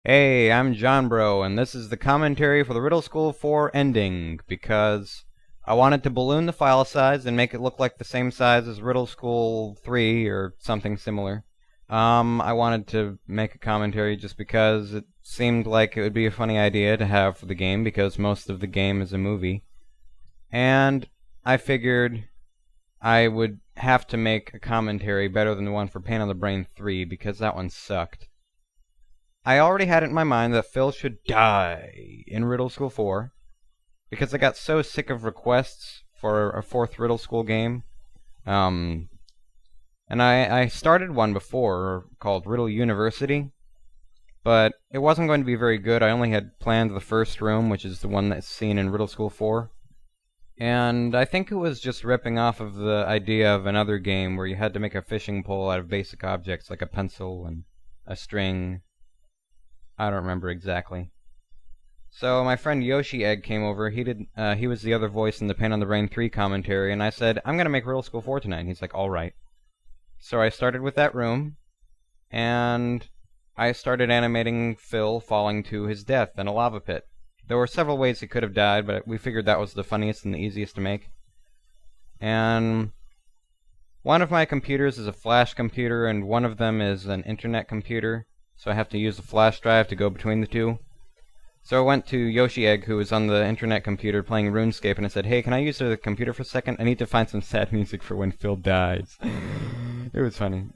Hey, I'm John Bro, and this is the commentary for the Riddle School 4 ending, because I wanted to balloon the file size and make it look like the same size as Riddle School 3 or something similar. I wanted to make a commentary just because it seemed like it would be a funny idea to have for the game, because most of the game is a movie. And I figured I would have to make a commentary better than the one for Pain on the Brain 3, because that one sucked. I already had it in my mind that Phil should die in Riddle School 4, because I got so sick of requests for a fourth Riddle School game. And I started one before called Riddle University, but it wasn't going to be very good. I only had planned the first room, which is the one that's seen in Riddle School 4. And I think it was just ripping off of the idea of another game where you had to make a fishing pole out of basic objects like a pencil and a string. I don't remember exactly. So my friend Yoshi Egg came over. He was the other voice in the Pain on the Brain 3 commentary, and I said, I'm gonna make Riddle School 4 tonight. And he's like, alright. So I started with that room, and I started animating Phil falling to his death in a lava pit. There were several ways he could have died, but we figured that was the funniest and the easiest to make. And one of my computers is a flash computer, and one of them is an internet computer. So I have to use a flash drive to go between the two. So I went to Yoshi Egg, who was on the internet computer playing RuneScape, and I said, hey, can I use the computer for a second? I need to find some sad music for when Phil dies. It was funny.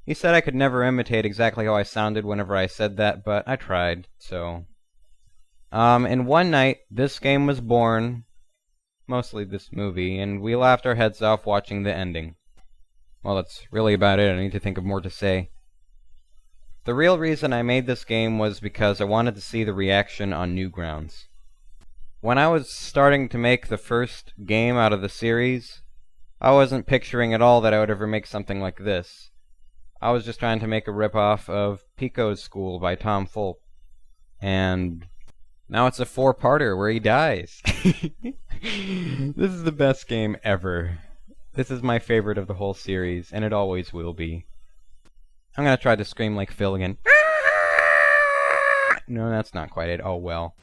He said I could never imitate exactly how I sounded whenever I said that, but I tried, so. In one night, this game was born, mostly this movie, and we laughed our heads off watching the ending. Well, that's really about it. I need to think of more to say. The real reason I made this game was because I wanted to see the reaction on Newgrounds. When I was starting to make the first game out of the series, I wasn't picturing at all that I would ever make something like this. I was just trying to make a ripoff of Pico's School by Tom Fulp. And now it's a 4-parter where he dies. This is the best game ever. This is my favorite of the whole series, and it always will be. I'm gonna try to scream like Phil again. No, that's not quite it. Oh well.